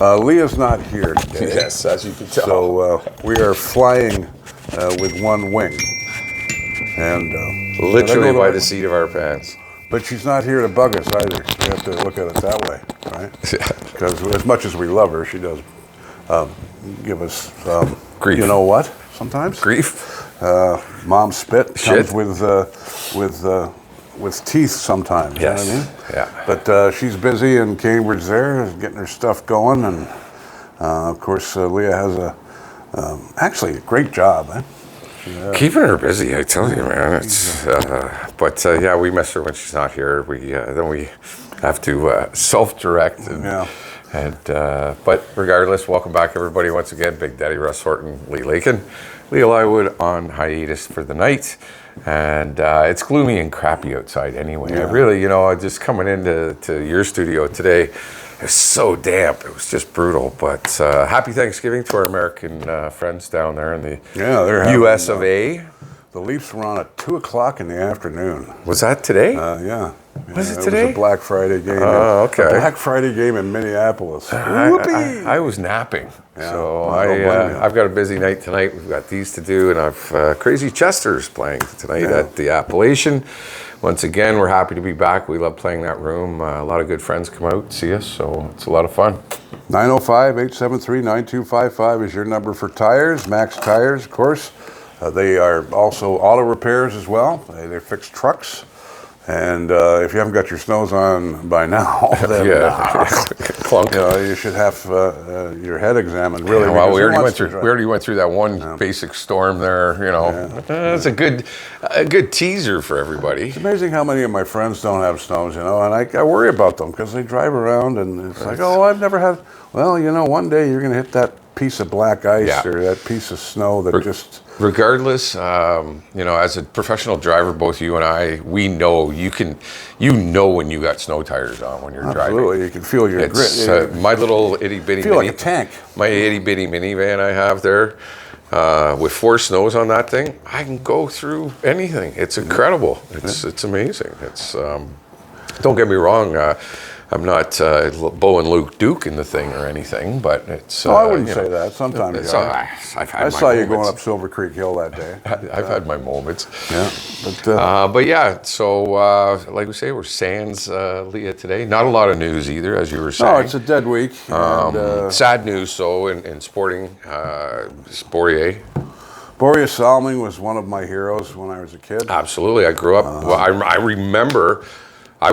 Leah's not here today. Yes, as you can tell. So we are flying with one wing. And literally by the seat of our pants. But she's not here to bug us either. So we have to look at it that way, right? Because as much as we love her, she does give us grief. You know what? Sometimes grief. Mom spit Shit. comes with teeth sometimes. Yes. You know what I mean? Yeah. But she's busy in Cambridge there, getting her stuff going, and of course Leah has actually a great job. Keeping her busy, I tell you, man. It's but yeah, we miss her when she's not here. We then we have to self-direct. And but regardless, welcome back, everybody. Once again, Big Daddy Russ Horton, Leah Lakin, Leah Lywood on hiatus for the night, and it's gloomy and crappy outside anyway. I really, just coming into your studio today, it was so damp. It was just brutal. But happy Thanksgiving to our American friends down there in the U.S. of A. The Leafs were on at 2:00 in the afternoon. Was that today? Yeah. Was it today? It was a Black Friday game. Oh, okay. A Black Friday game in Minneapolis. Whoopee! I was napping. Yeah. So I've got a busy night tonight. We've got these to do, and I've Crazy Chester's playing tonight at the Appalachian. Once again, we're happy to be back. We love playing that room. A lot of good friends come out, see us, so it's a lot of fun. 905-873-9255 is your number for tires. Max Tires, of course. They are also auto repairs as well. They fix trucks. And if you haven't got your snows on by now, then clunk. You should have your head examined. Really, well, we already went through that one basic storm there. It's a good teaser for everybody. It's amazing how many of my friends don't have snows, and I worry about them because they drive around and it's like, oh, I've never had. Well, one day you're going to hit that piece of black ice or that piece of snow that just. Regardless, as a professional driver, both you and I, we know when you got snow tires on when you're driving. Absolutely, you can feel your grit. My little itty bitty, like a tank. My itty bitty minivan I have there, with 4 snows on that thing, I can go through anything. It's incredible. It's amazing. It's don't get me wrong. I'm not Bo and Luke Duke in the thing or anything, but it's. I wouldn't say that. Sometimes I saw you going up Silver Creek Hill that day. I've had my moments. Yeah, but yeah. So like we say, we're sans Leah today. Not a lot of news either, as you were saying. No, it's a dead week. Sad news, though, in sporting. Borje Salming was one of my heroes when I was a kid. Absolutely, I grew up. Well, I remember. I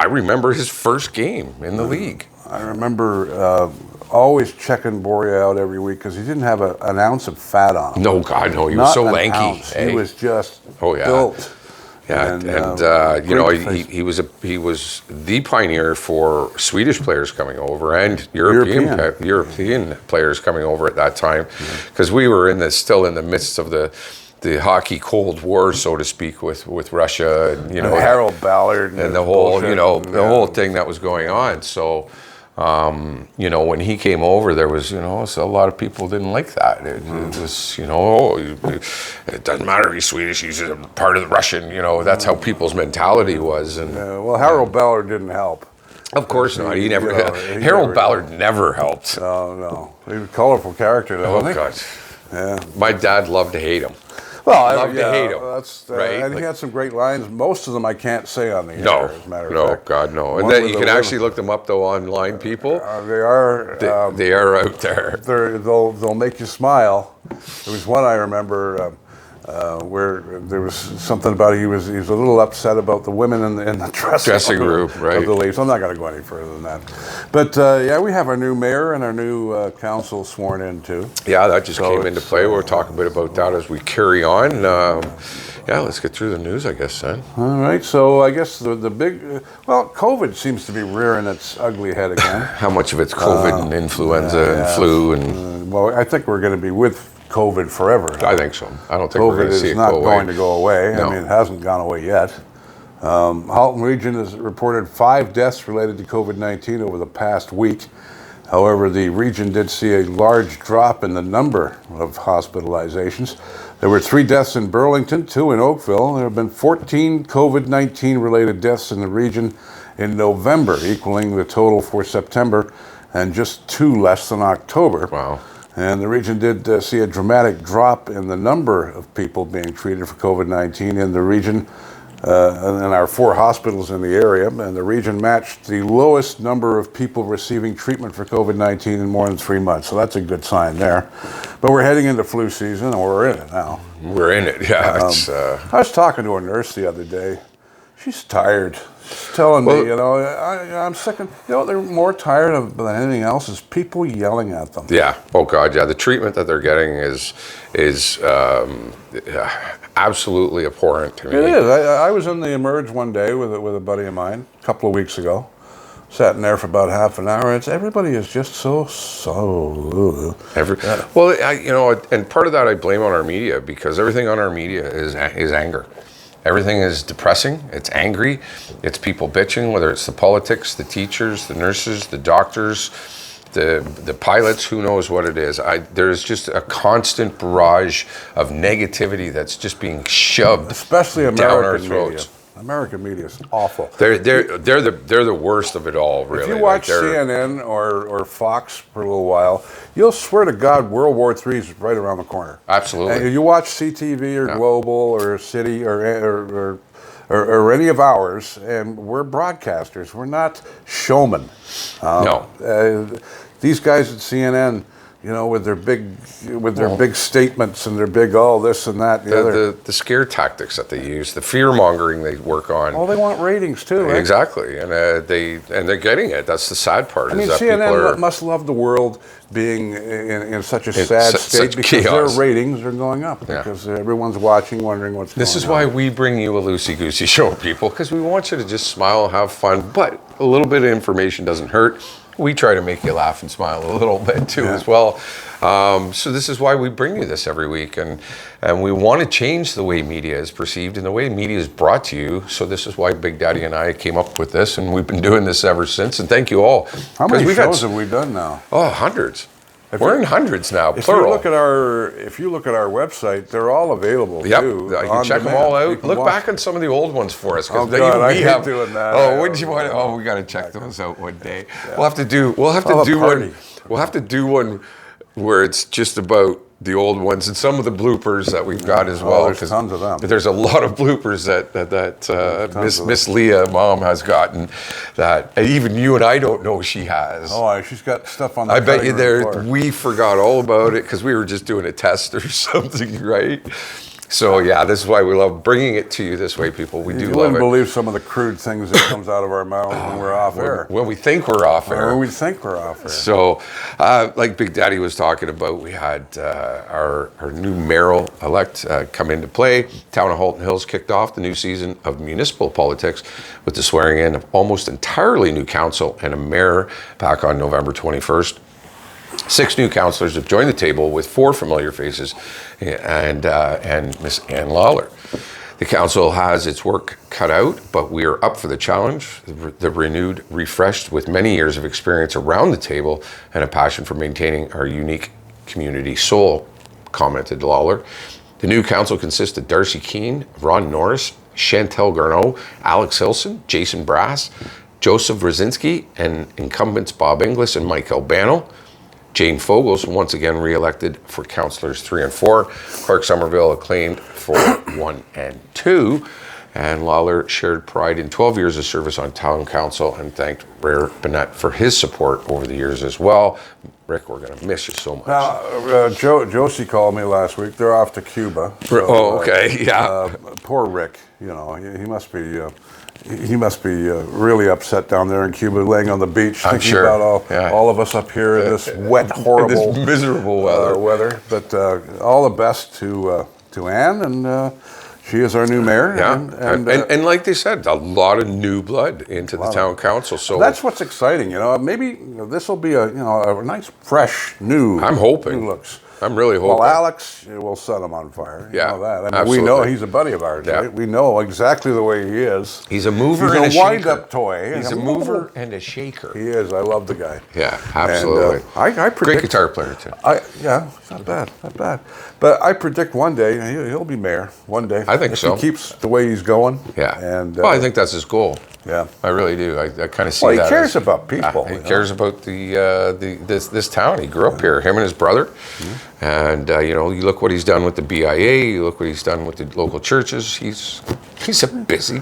remember his first game in the league. I remember always checking Borje out every week because he didn't have an ounce of fat on him. No, God, no. He was so lanky. Ounce. He was just built. Yeah, and he was the pioneer for Swedish players coming over and European players coming over at that time, because we were still in the midst of the hockey Cold War, so to speak, with Russia and Harold Ballard and the whole the whole thing that was going on. So when he came over, there was so a lot of people didn't like that. It was it doesn't matter if he's Swedish, he's a part of the Russian. That's how people's mentality was. And well, Harold Ballard didn't help. Of course not. He never. Harold Ballard never helped. No. He was a colorful character, though. Oh God. Yeah. My dad loved to hate him. Well, I love to hate him. Right? And he had some great lines. Most of them I can't say on the air. No, as a matter of fact. God, no. And then you can actually look them up though online. People, they are. They are out there. They'll make you smile. There was one I remember where there was something about he was a little upset about the women in the dressing room right? Of the Leafs. I'm not going to go any further than that. But we have our new mayor and our new council sworn in too. Yeah, that just came into play. We'll talk a bit about that as we carry on. Let's get through the news, I guess, then. All right. So I guess the big COVID seems to be rearing its ugly head again. How much of it's COVID and influenza and flu and? I think we're going to be with COVID forever. I think so. I don't think COVID we're going to see it go away. is not going to go away. No. I mean, it hasn't gone away yet. Halton Region has reported 5 deaths related to COVID-19 over the past week. However, the region did see a large drop in the number of hospitalizations. There were 3 deaths in Burlington, 2 in Oakville. There have been 14 COVID-19 related deaths in the region in November, equaling the total for September. and just 2 less than October. Wow. And the region did see a dramatic drop in the number of people being treated for COVID-19 in the region, in our 4 hospitals in the area. And the region matched the lowest number of people receiving treatment for COVID-19 in more than 3 months. So that's a good sign there. But we're heading into flu season, and we're in it now. We're in it, yeah. I was talking to a nurse the other day. She's tired. She's telling me, I'm sick of, they're more tired of than anything else is people yelling at them. Yeah. Oh God. Yeah. The treatment that they're getting is absolutely abhorrent to me. It is. I was in the Emerge one day with a buddy of mine a couple of weeks ago. Sat in there for about half an hour. Everybody is just so. And part of that I blame on our media, because everything on our media is anger. Everything is depressing. It's angry. It's people bitching, whether it's the politics, the teachers, the nurses, the doctors, the pilots, who knows what it is. There's just a constant barrage of negativity that's just being shoved, especially down our American throats. media. American media is awful. They're the worst of it all, really. If you watch CNN or Fox for a little while, you'll swear to God World War III is right around the corner. Absolutely. And you watch CTV or Global or City or any of ours, and we're broadcasters. We're not showmen. No. These guys at CNN, with their big statements and their big this and that and the other. The scare tactics that they use, the fear mongering they work on. Oh, they want ratings too, right? Exactly, and they're getting it. That's the sad part. I mean, CNN must love the world being in such a sad state, because chaos. their ratings are going up because everyone's watching, wondering what's going on. This is why we bring you a Loosey Goosey show, people, because we want you to just smile, have fun, but a little bit of information doesn't hurt. We try to make you laugh and smile a little bit too as well. So this is why we bring you this every week, and we want to change the way media is perceived and the way media is brought to you. So this is why Big Daddy and I came up with this, and we've been doing this ever since. And thank you all. How many shows have we done now? Oh, hundreds. We're in hundreds now, if plural. If you look at our website, they're all available too. You can check them all out. Look back on some of the old ones for us. Oh God, I hate doing that. Oh, wouldn't you want? Oh, we got to check those out one day. Yeah. We'll have to do one where it's just about the old ones and some of the bloopers that we've got as well. There's tons of them. There's a lot of bloopers that Miss Leah, mom, has gotten that even you and I don't know she has. Oh, she's got stuff on the I bet you we forgot all about it because we were just doing a test or something, right? So yeah, this is why we love bringing it to you this way, people. We do love it. You wouldn't believe some of the crude things that comes out of our mouths when we're off air. When we think we're off air. When we think we're off air. So, like Big Daddy was talking about, we had our new mayoral-elect come into play. Town of Halton Hills kicked off the new season of municipal politics with the swearing in of almost entirely new council and a mayor back on November 21st. 6 new councillors have joined the table, with 4 familiar faces and Miss Ann Lawler. The council has its work cut out, but we are up for the challenge. The renewed, refreshed, with many years of experience around the table and a passion for maintaining our unique community soul, commented Lawler. The new council consists of Darcy Keane, Ron Norris, Chantel Garneau, Alex Hilson, Jason Brass, Joseph Brzezinski, and incumbents Bob Inglis and Mike Albano. Jane Fogels, once again re-elected for councillors 3 and 4. Clark Somerville acclaimed for 1 and 2. And Lawler shared pride in 12 years of service on town council and thanked Rare Bennett for his support over the years as well. Rick, we're going to miss you so much. Now, Josie called me last week. They're off to Cuba. So, okay, yeah. Poor Rick. He must be. He must be really upset down there in Cuba, laying on the beach, thinking about all of us up here in this wet, horrible, this miserable weather. But all the best to Ann, and she is our new mayor. Yeah, and like they said, a lot of new blood into the town council. So that's what's exciting. Maybe this will be a nice, fresh, new. I'm hoping. New looks. I'm really hoping. Well, Alex will set him on fire. You know that. I mean, absolutely. we know he's a buddy of ours, right? We know exactly the way he is. He's a mover and a He's a wind-up toy. He's a mover and a shaker. He is. I love the guy. Yeah, absolutely. And, I predict, great guitar player, too. Not bad. But I predict one day he'll be mayor. One day. I think so. If he keeps the way he's going. Yeah. And well, I think that's his goal. Yeah, I really do. I kind of see that. Well, he cares about people. He cares about this town. He grew up here. Him and his brother, and you look what he's done with the BIA. You look what he's done with the local churches. He's a busy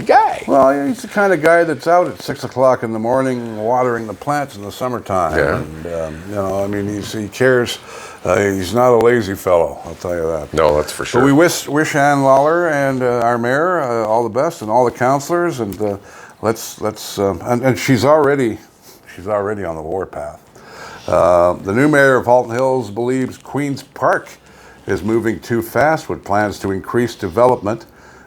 guy. Well, he's the kind of guy that's out at 6 o'clock in the morning watering the plants in the summertime. Yeah. And I mean, he cares. He's not a lazy fellow, I'll tell you that. No, that's for sure. But we wish Ann Lawler and our mayor all the best, and all the councillors, and and she's already on the warpath. The new mayor of Halton Hills believes Queen's Park is moving too fast with plans to increase development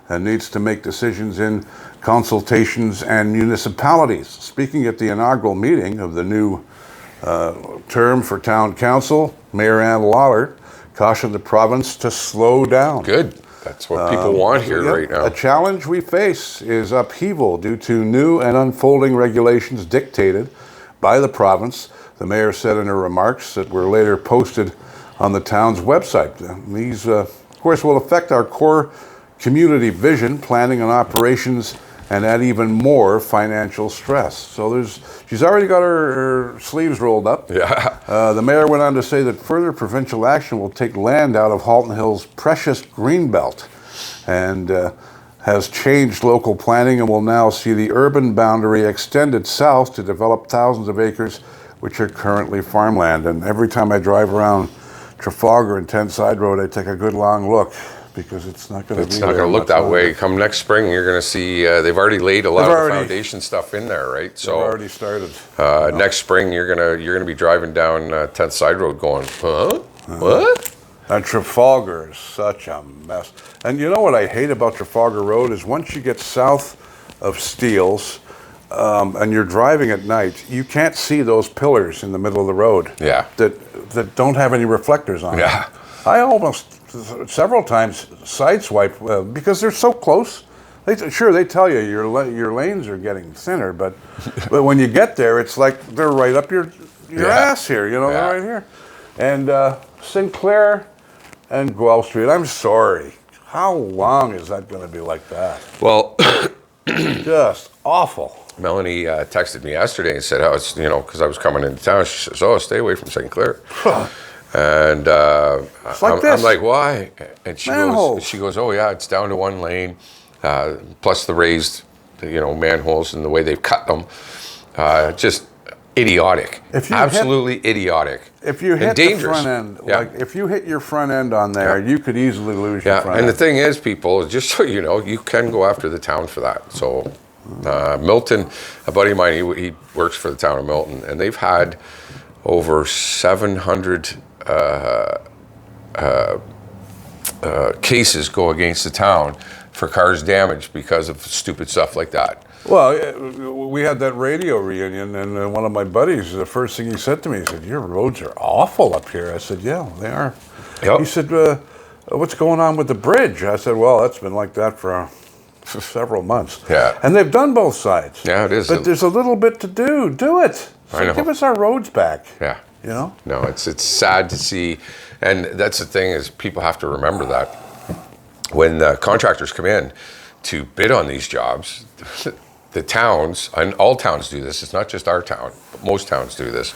and needs to make decisions in consultations and municipalities. Speaking at the inaugural meeting of the new term for town council, Mayor Ann Lawler cautioned the province to slow down. Good. That's what people want here right now. A challenge we face is upheaval due to new and unfolding regulations dictated by the province, the mayor said in her remarks that were later posted on the town's website. These, of course, will affect our core community vision, planning and operations, and add even more financial stress. So she's already got her sleeves rolled up. Yeah. The mayor went on to say that further provincial action will take land out of Halton Hills' precious greenbelt and has changed local planning and will now see the urban boundary extended south to develop thousands of acres which are currently farmland. And every time I drive around Trafalgar and 10 Side Road, I take a good long look, because it's not going to be. It's not going to look that way. Come next spring, you're going to see they've already laid a lot of the foundation stuff in there, right? So they've already started. Next spring, you're gonna be driving down 10th Side Road, going, huh? What? And Trafalgar is such a mess. And you know what I hate about Trafalgar Road is once you get south of Steeles, and you're driving at night, you can't see those pillars in the middle of the road. Yeah. That don't have any reflectors on them. Yeah. I almost several times sideswipe because they're so close. They tell you your lanes are getting thinner, but when you get there, it's like they're right up your ass here. They're right here. And Sinclair and Guelph Street. I'm sorry. How long is that going to be like that? Well, just awful. Melanie texted me yesterday and said, because I was coming into town. She says, "Oh, stay away from Sinclair." And I'm like, why? And she goes, "Oh yeah, it's down to one lane, plus the raised, manholes and the way they've cut them, just idiotic, absolutely idiotic. If you hit the front end, if you hit your front end on there, you could easily lose your front end. And the thing is, people, just so you know, you can go after the town for that. So Milton, a buddy of mine, he works for the town of Milton, and they've had over 700 cases go against the town for cars damaged because of stupid stuff like that. Well, we had that radio reunion, and one of my buddies, the first thing he said to me, he said, "Your roads are awful up here." I said, "Yeah, they are." Yep. He said, "What's going on with the bridge?" I said, "Well, that's been like that for several months." Yeah. And they've done both sides. Yeah, it is. But there's a little bit to do. Do it. I know. Give us our roads back. Yeah. No, it's sad to see, and that's the thing is people have to remember that when contractors come in to bid on these jobs, the towns, and all towns do this, it's not just our town, but most towns do this,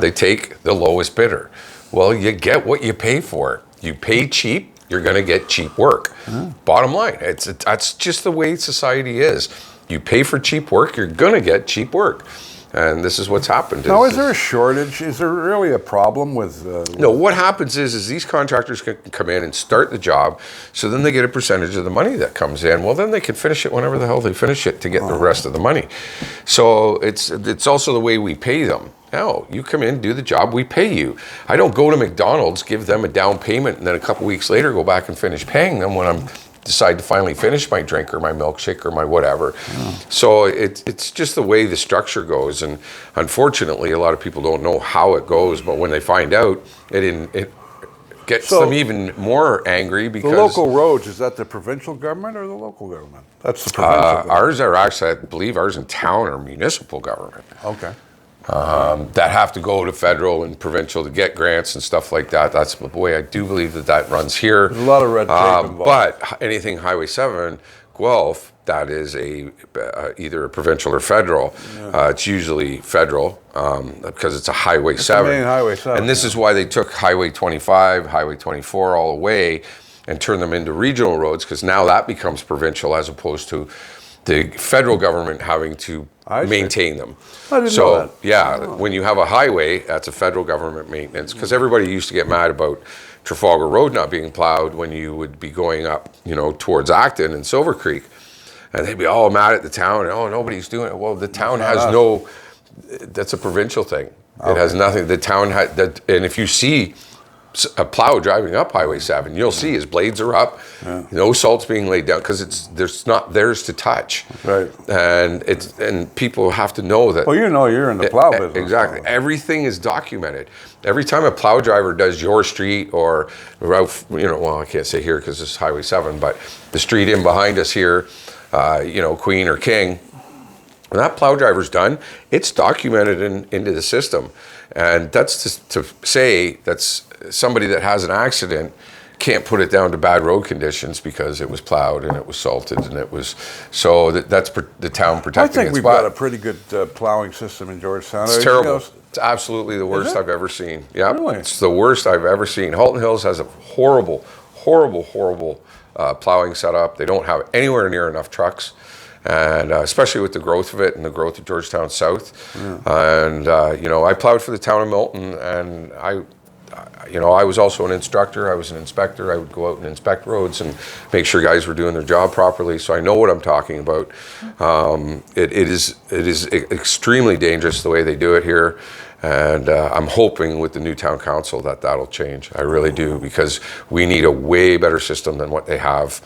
they take the lowest bidder. Well, you get what you pay for. You pay cheap, you're going to get cheap work. Bottom line, that's just the way society is. You pay for cheap work, you're going to get cheap work. And this is what's happened. Now, is there a shortage? Is there really a problem with... No, what happens is these contractors can come in and start the job, so then they get a percentage of the money that comes in. Well, then they can finish it whenever the hell they finish it to get the rest of the money. So it's also the way we pay them. No, you come in, do the job, we pay you. I don't go to McDonald's, give them a down payment, and then a couple weeks later go back and finish paying them when I'm decide to finally finish my drink or my milkshake or my whatever. So it's just the way the structure goes, and unfortunately a lot of people don't know how it goes, but when they find out, it gets them even more angry because... The local roads, is that the provincial government or the local government? That's the provincial government. Ours are actually, I believe ours in town are municipal government. Okay. That have to go to federal and provincial to get grants and stuff like that. That's the way I do believe that runs here. There's a lot of red tape involved. But anything Highway 7, Guelph, that is either a provincial or federal. It's usually federal because it's a Highway 7. The main Highway 7. And this is why they took Highway 25, Highway 24 all away and turned them into regional roads, because now that becomes provincial as opposed to the federal government having to maintain them. I didn't know that. Yeah, when you have a highway, that's a federal government maintenance, because everybody used to get mad about Trafalgar Road not being plowed when you would be going up, towards Acton and Silver Creek. And they'd be all mad at the town, and nobody's doing it. Well, the town has that's a provincial thing. It has nothing, the town had that, and if you see a plow driving up Highway 7, you'll see his blades are up, no salt's being laid down, because there's not theirs to touch. Right. And people have to know that. Well, you're in the plow business. Exactly. Everything is documented. Every time a plow driver does your street or route, well, I can't say here because this is Highway 7, but the street in behind us here, Queen or King, when that plow driver's done, it's documented into the system. And that's just to say that's somebody that has an accident can't put it down to bad road conditions because it was plowed and it was salted and it was, so that's the town protecting I think we've got a pretty good plowing system in Georgetown. It's terrible. It's absolutely the worst I've ever seen. Yeah, really? It's the worst I've ever seen. Halton Hills has a horrible plowing setup. They don't have anywhere near enough trucks. And especially with the growth of it and the growth of Georgetown South. And, I plowed for the town of Milton, and I was also an instructor. I was an inspector. I would go out and inspect roads and make sure guys were doing their job properly. So I know what I'm talking about. It is extremely dangerous the way they do it here. And I'm hoping with the new town council that'll change. I really do, because we need a way better system than what they have.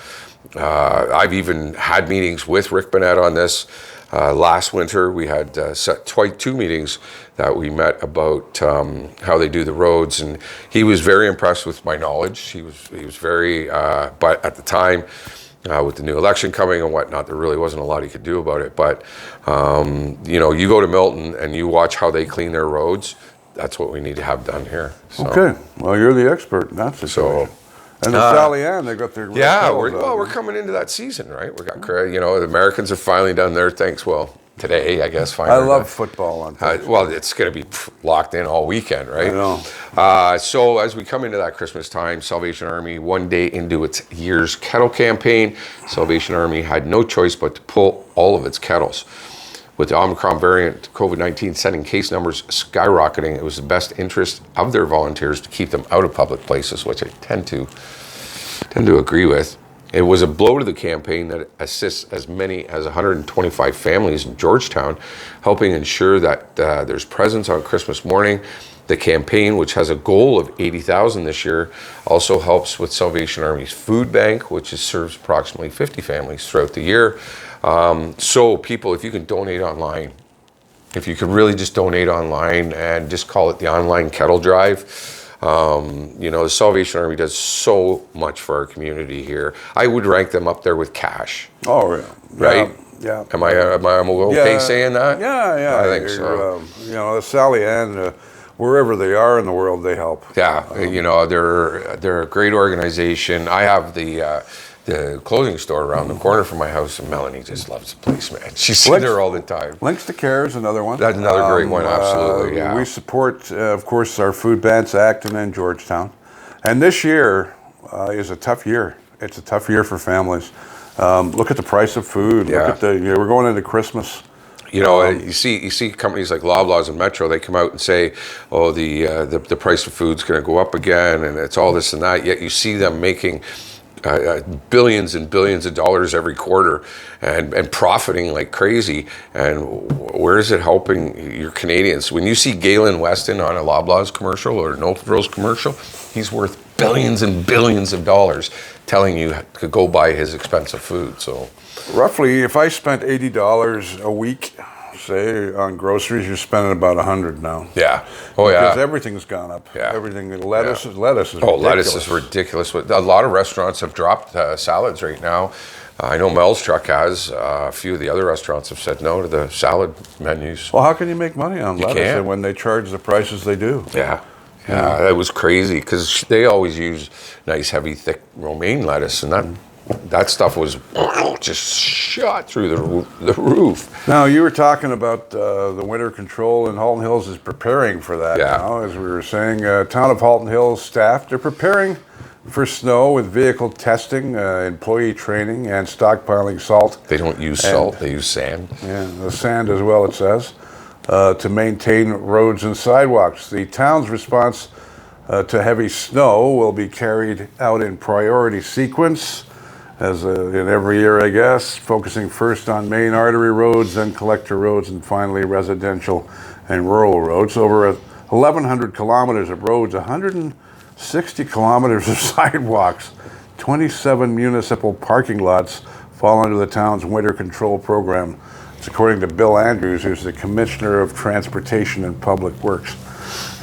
I've even had meetings with Rick Bennett on this. Last winter, we had set two meetings that we met about how they do the roads, and he was very impressed with my knowledge. He was very, but at the time, with the new election coming and whatnot, there really wasn't a lot he could do about it. But you go to Milton and you watch how they clean their roads. That's what we need to have done here. So. Okay, well, you're the expert in that situation. And the Sally Ann, they got their... we're coming into that season, right? We got, the Americans have finally done their things. Well, today, I guess, finally. I love football on Thursday. Well, it's going to be locked in all weekend, right? I know. So as we come into that Christmas time, Salvation Army, one day into its year's kettle campaign, Salvation Army had no choice but to pull all of its kettles. With the Omicron variant, COVID-19 sending case numbers skyrocketing, it was the best interest of their volunteers to keep them out of public places, which I tend to agree with. It was a blow to the campaign that assists as many as 125 families in Georgetown, helping ensure that there's presents on Christmas morning. The campaign, which has a goal of 80,000 this year, also helps with Salvation Army's food bank, which serves approximately 50 families throughout the year. So people, if you can donate online, if you could really just donate online and just call it the online kettle drive. The Salvation Army does so much for our community here. I would rank them up there with cash. Oh, yeah. Right? Yeah. Am I okay saying that? Yeah. I think so. The Sally Ann, wherever they are in the world, they help. Yeah. They're a great organization. I have the clothing store around the corner from my house, and Melanie just loves the place, man. She's in there all the time. Links to Care is another one. That's another great one, absolutely, yeah. We support, of course, our food banks, Acton and Georgetown. And this year is a tough year. It's a tough year for families. Look at the price of food. Yeah. Look at we're going into Christmas. You see companies like Loblaws and Metro, they come out and say, oh, the price of food's going to go up again, and it's all this and that. Yet you see them making billions and billions of dollars every quarter and profiting like crazy. And where is it helping your Canadians? When you see Galen Weston on a Loblaws commercial or an Oath commercial, he's worth billions and billions of dollars telling you to go buy his expensive food. So roughly, if I spent $80 a week, say, on groceries, you're spending about $100 now. Yeah. Oh, yeah. Because everything's gone up. Yeah. Everything. Lettuce is ridiculous. Oh, lettuce is ridiculous. A lot of restaurants have dropped salads right now. I know Mel's Truck has. A few of the other restaurants have said no to the salad menus. Well, how can you make money on lettuce when they charge the prices they do? Yeah. Yeah, that was crazy because they always use nice, heavy, thick romaine lettuce, and that stuff was just shot through the roof. Now, you were talking about the winter control, and Halton Hills is preparing for that now. As we were saying, Town of Halton Hills staff, they're preparing for snow with vehicle testing, employee training, and stockpiling salt. They don't use salt, they use sand. Yeah, the sand as well, it says, to maintain roads and sidewalks. The town's response to heavy snow will be carried out in priority sequence, as in every year, I guess, focusing first on main artery roads, then collector roads, and finally residential and rural roads. Over 1,100 kilometers of roads, 160 kilometers of sidewalks, 27 municipal parking lots fall under the town's winter control program. It's according to Bill Andrews, who's the Commissioner of Transportation and Public Works.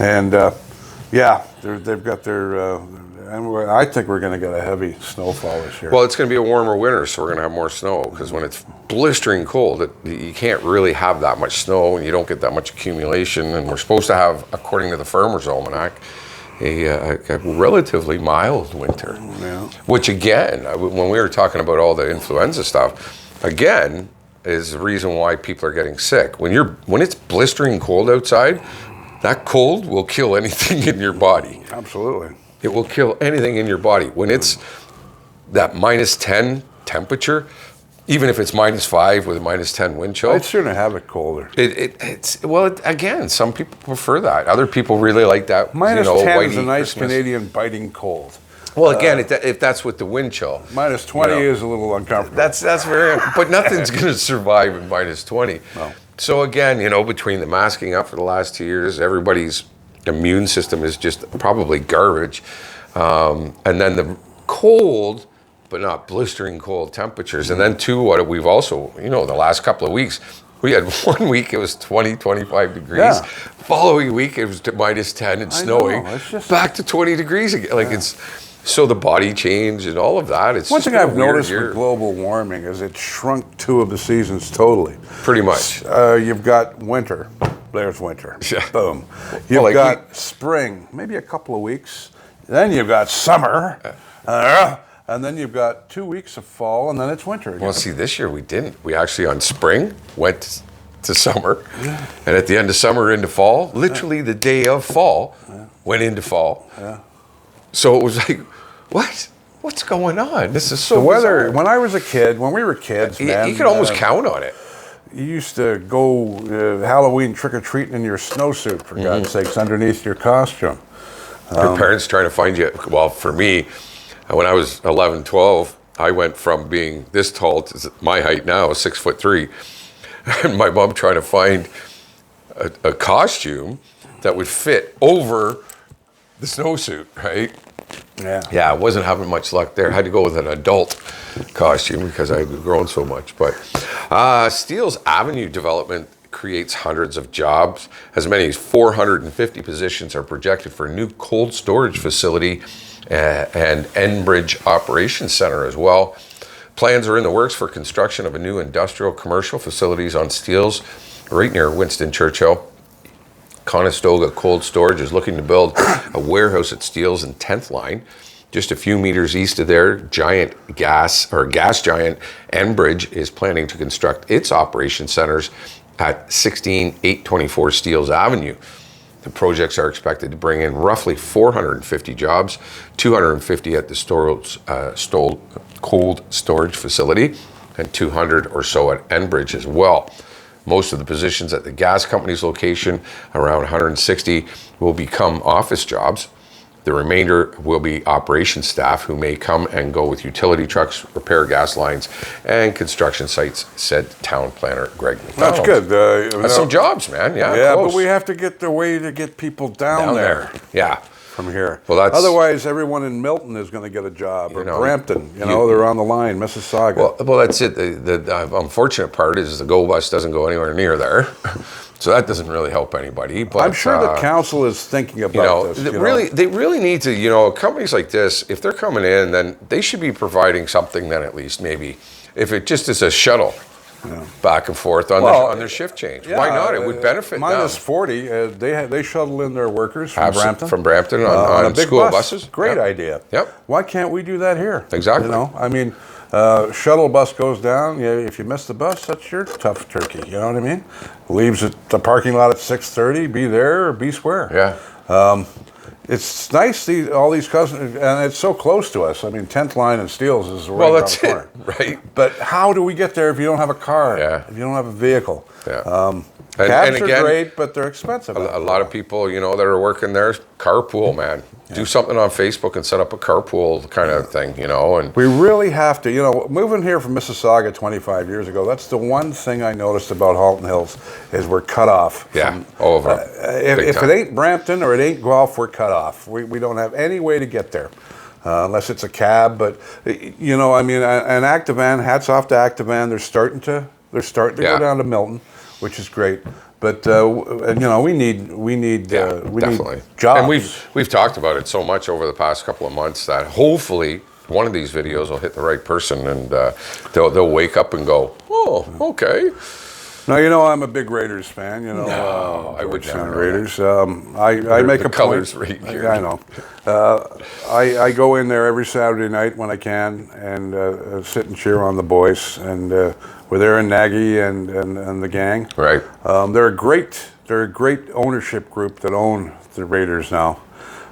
And they've got their... and I think we're going to get a heavy snowfall this year. Well, it's going to be a warmer winter, so we're going to have more snow, because when it's blistering cold, you can't really have that much snow, and you don't get that much accumulation. And we're supposed to have, according to the Farmer's Almanac, a relatively mild winter. Yeah. Which, again, when we were talking about all the influenza stuff, again, is the reason why people are getting sick. When it's blistering cold outside, that cold will kill anything in your body. Absolutely. It will kill anything in your body. When it's that -10 temperature, even if it's -5 with a -10 wind chill. I'd sooner have it colder. Again, some people prefer that. Other people really like that. -10 is a nice Christmas. Canadian biting cold. Well, again, if that's with the wind chill. -20 is a little uncomfortable. That's very, but nothing's going to survive in -20. No. So again, between the masking up for the last 2 years, everybody's immune system is just probably garbage. And then the cold, but not blistering cold temperatures. And then too, what we've also, the last couple of weeks, we had 1 week it was 20, 25 degrees. Yeah. Following week it was -10 and snowing. Back to 20 degrees again. So the body change and all of that. It's one thing I've noticed with global warming is it shrunk 2 of the seasons totally. Pretty much. You've got winter. There's winter. Yeah. Boom. You've got spring, maybe a couple of weeks. Then you've got summer. And then you've got 2 weeks of fall, and then it's winter again. Well, see, this year we didn't. We actually, on spring, went to summer. Yeah. And at the end of summer into fall, literally the day of fall, went into fall. Yeah. So it was like, what? What's going on? This is so the weather. bizarre. When we were kids, man, you could almost count on it. You used to go Halloween trick-or-treating in your snowsuit, for God's sakes, underneath your costume. Your parents trying to find you. Well, for me, when I was 11, 12, I went from being this tall to my height now, 6'3", and my mom trying to find a costume that would fit over the snowsuit, right? Yeah, I wasn't having much luck there. I had to go with an adult costume because I had grown so much. But Steeles Avenue development creates hundreds of jobs. As many as 450 positions are projected for a new cold storage facility and Enbridge Operations Center as well. Plans are in the works for construction of a new industrial commercial facilities on Steeles right near Winston Churchill. Conestoga Cold Storage is looking to build a warehouse at Steeles and 10th Line. Just a few meters east of there, gas giant Enbridge is planning to construct its operation centers at 16824 Steeles Avenue. The projects are expected to bring in roughly 450 jobs, 250 at the cold storage facility, and 200 or so at Enbridge as well. Most of the positions at the gas company's location, around 160, will become office jobs. The remainder will be operations staff who may come and go with utility trucks, repair gas lines, and construction sites, said town planner Greg McDonald. That's good. That's some jobs, man. Yeah, close. but we have to get the way to get people down there. Yeah. From here. Well, otherwise, everyone in Milton is going to get a job, or Brampton. They're on the line, Mississauga. Well, that's it. The unfortunate part is the GO bus doesn't go anywhere near there, so that doesn't really help anybody. But I'm sure the council is thinking about this. They really need to. Companies like this, if they're coming in, then they should be providing something. Then at least maybe, if it just is a shuttle. Yeah. Back and forth on their shift change. Why not? It would benefit minus them. 40. They shuttle in their workers from Brampton. From Brampton on big school buses. Great idea. Yep. Why can't we do that here? Exactly. Shuttle bus goes down. If you miss the bus, that's your tough turkey. You know what I mean? Leaves at the parking lot at 6:30. Be there or be square. Yeah. It's nice all these customers, and it's so close to us. 10th Line and Steeles is right around the corner. Right. But how do we get there if you don't have a car? Yeah. If you don't have a vehicle? Yeah. Cabs are great, but they're expensive. A lot of people, that are working there, carpool, man. Yeah. Do something on Facebook and set up a carpool kind of thing, And we really have to, moving here from Mississauga 25 years ago, that's the one thing I noticed about Halton Hills is we're cut off. Yeah, over. If it ain't Brampton or it ain't Guelph, we're cut off. We don't have any way to get there. Unless it's a cab, but an Activan, hats off to Activan, they're starting to go down to Milton, which is great. But we need jobs. And we've talked about it so much over the past couple of months that hopefully one of these videos will hit the right person and they'll wake up and go, oh, okay. Now I'm a big Raiders fan. I would never. Raiders. I make a colors point. right here. I know. I go in there every Saturday night when I can and sit and cheer on the boys. And we're there in Nagy and the gang. Right. They're a great ownership group that own the Raiders now.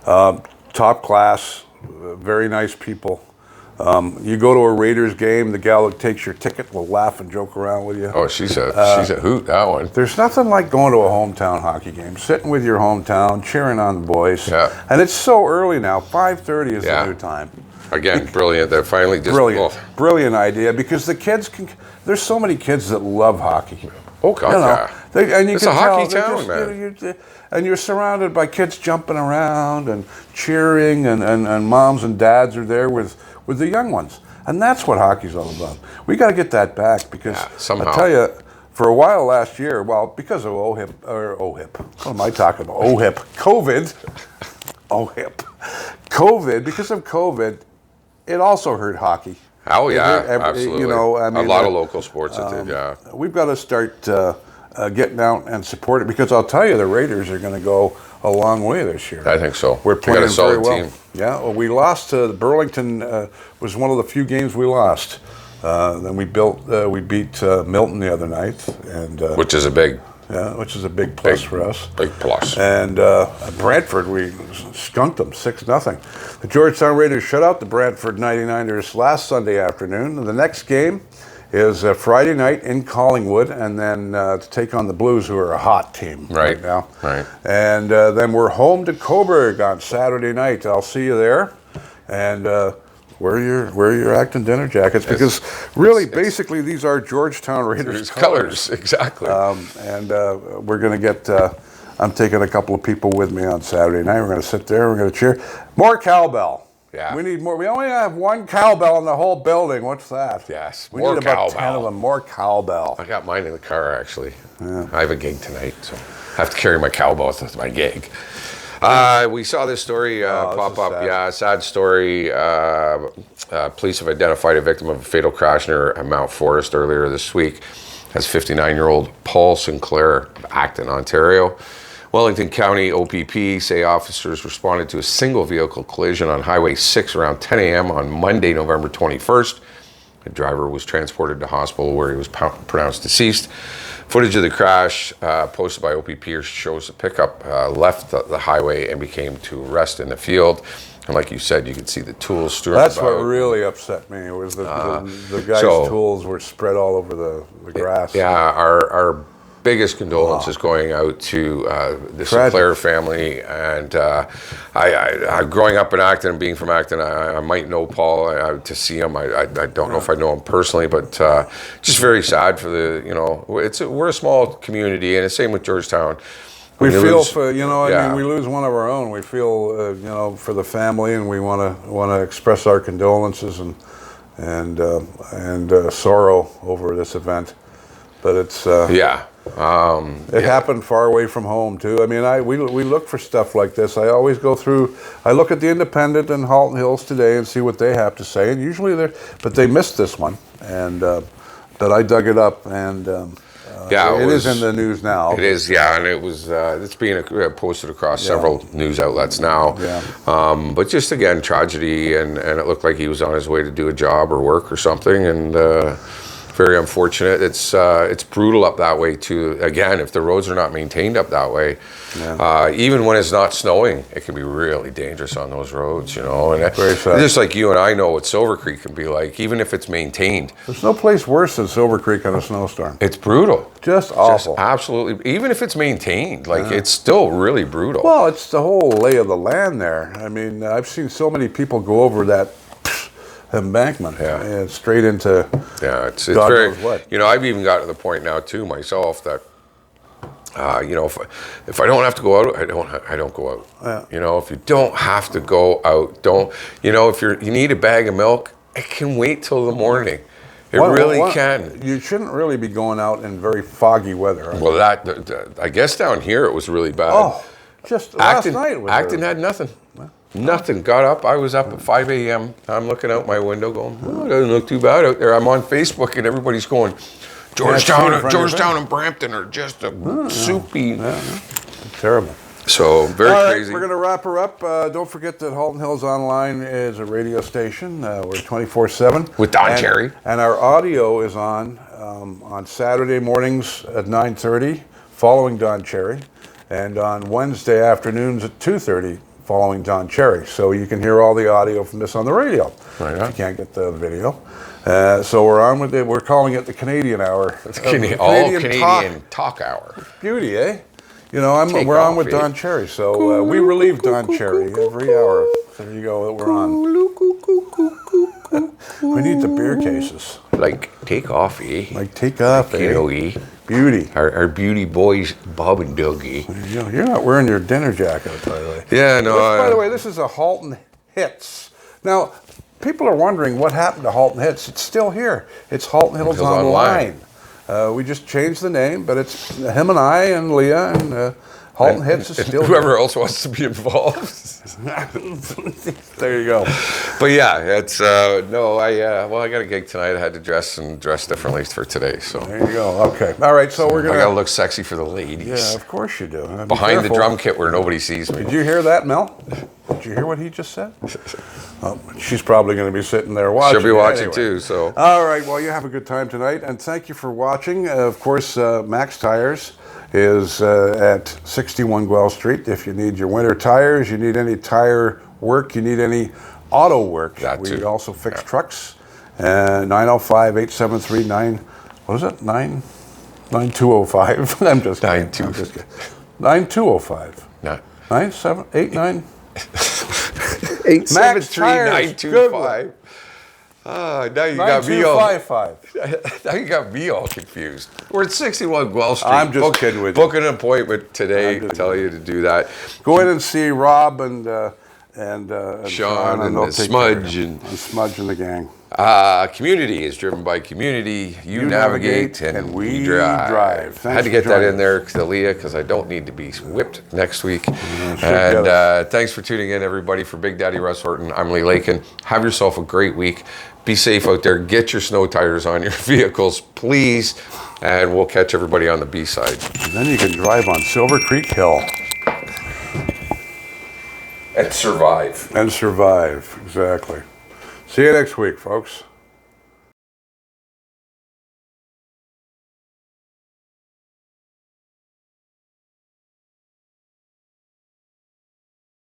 Top class, very nice people. You go to a Raiders game, the gal that takes your ticket will laugh and joke around with you. Oh, she's a hoot, that one. There's nothing like going to a hometown hockey game, sitting with your hometown, cheering on the boys. Yeah. And it's so early now. 5:30 is the new time. Again, brilliant. They're finally just brilliant idea because the kids can. There's so many kids that love hockey. Oh God, it's a hockey town, man. And you're surrounded by kids jumping around and cheering, and moms and dads are there with the young ones. And that's what hockey's all about. We got to get that back because somehow. I tell you, for a while last year, because of OHIP, what am I talking about? COVID, because of COVID, it also hurt hockey. Oh yeah, absolutely. A lot of local sports that did. We've got to start getting out and support it because I'll tell you, the Raiders are going to go a long way this year. I think so. We're playing got a solid very well. team. Yeah, well, we lost to Burlington. Was one of the few games we lost. Then we beat Milton the other night, and which is a big plus for us. Big plus. And Brantford, we skunked them 6-0. The Georgetown Raiders shut out the Brantford 99ers last Sunday afternoon. And the next game is Friday night in Collingwood, and then to take on the Blues, who are a hot team right now. Right. And then we're home to Coburg on Saturday night. I'll see you there. And wear your Acton dinner jackets because basically these are Georgetown Raiders colors. Exactly. And we're going to get. I'm taking a couple of people with me on Saturday night. We're going to sit there. We're going to cheer. More cowbell. Yeah. We need more. We only have one cowbell in the whole building. What's that? Yes. We need about 10 of them. More cowbell. I got mine in the car actually. Yeah. I have a gig tonight, so I have to carry my cowbell to my gig. We saw this story pop up. Sad. Yeah, sad story. Police have identified a victim of a fatal crash near Mount Forest earlier this week as 59-year-old Paul Sinclair of Acton, Ontario. Wellington County OPP say officers responded to a single vehicle collision on Highway 6 around 10 a.m. on Monday, November 21st. The driver was transported to hospital where he was pronounced deceased. Footage of the crash posted by OPP shows the pickup left the highway and became to rest in the field. And like you said, you could see the tools strewn about. That's what really upset me was the guy's tools were spread all over the grass. Yeah, our biggest condolences going out to the Sinclair family. And I growing up in Acton and being from Acton, I might know Paul. To see him, I don't know if I know him personally, but just very sad for the, you know, we're a small community, and the same with Georgetown. We feel for, you know, I mean, we lose one of our own. We feel, you know, for the family, and we want to express our condolences and sorrow over this event. But it's it happened far away from home too. I mean, we look for stuff like this. I always go through. I look at the Independent and Halton Hills today and see what they have to say. And usually but they missed this one, and but I dug it up, and it is in the news now. It is, yeah, and it was. It's being posted across several news outlets now. Yeah. But just again, tragedy, and it looked like he was on his way to do a job or work or something, and. Very unfortunate. It's brutal up that way too. Again, if the roads are not maintained up that way, even when it's not snowing, it can be really dangerous on those roads. You know, and just like you and I know what Silver Creek can be like, even if it's maintained. There's no place worse than Silver Creek on a snowstorm. It's brutal. Just awful. Just absolutely. Even if it's maintained, like it's still really brutal. Well, it's the whole lay of the land there. I mean, I've seen so many people go over that embankment and straight into it's very, you know, I've even got to the point now too myself that you know, if I don't have to go out, I don't go out. You know, if you don't have to go out, don't, you know, if you need a bag of milk, it can wait till the morning. It really can. You shouldn't really be going out in very foggy weather. Well, I guess down here it was really bad. Oh, just last night. Acton had nothing. Nothing. Got up. I was up at 5 a.m. I'm looking out my window going, oh, it doesn't look too bad out there. I'm on Facebook and everybody's going, Georgetown and Brampton are just a soupy. Terrible. So, very crazy. We're going to wrap her up. Don't forget that Halton Hills Online is a radio station. We're 24/7. With Don Cherry. And our audio is on Saturday mornings at 9:30, following Don Cherry, and on Wednesday afternoons at 2:30. Following Don Cherry, so you can hear all the audio from this on the radio. Right. If you can't get the video, so we're on with it. We're calling it the Canadian Hour. Canadian talk hour. Beauty, eh? You know, we're on with Don Cherry, so we relieve Don Cherry every hour. There you go. We're on. We need the beer cases. Like take off, eh? Like take off, eh? Beauty. Our beauty boys, Bob and Dougie. You're not wearing your dinner jacket, by the way. Yeah, no. By the way, this is a Halton Hits. Now, people are wondering what happened to Halton Hits. It's still here. It's Halton Hills Online. We just changed the name, but it's him and I and Leah and Halton Hits is still whoever else wants to be involved. There you go. But yeah, it's I got a gig tonight. I had to dress differently for today. So there you go. Okay. All right. So we're gonna. I gotta look sexy for the ladies. Yeah, of course you do. Behind the drum kit where nobody sees me. Did you hear that, Mel? Did you hear what he just said? Oh, she's probably going to be sitting there watching. She'll be watching too. So. All right. Well, you have a good time tonight, and thank you for watching. Of course, Max Tires is at 61 Guelph Street. If you need your winter tires, you need any tire work, you need any auto work. We also fix trucks. 905-873-9. What is it? 9205. I'm just kidding. 9205. No. 9789. 873-925. Now you got me all. Now you got me all confused. We're at 61 Guelph Street. I'm just kidding with you. Book an appointment today to tell you to do that. Go in and see Rob and Sean and Smudge and Smudge and the gang. Community is driven by community. You navigate and we drive. I had to get that in there to Leah because I don't need to be whipped next week. And thanks for tuning in, everybody. For Big Daddy Russ Horton, I'm Lee Lakin. Have yourself a great week. Be safe out there. Get your snow tires on your vehicles, please. And we'll catch everybody on the B-side. And then you can drive on Silver Creek Hill. And survive. Exactly. See you next week, folks.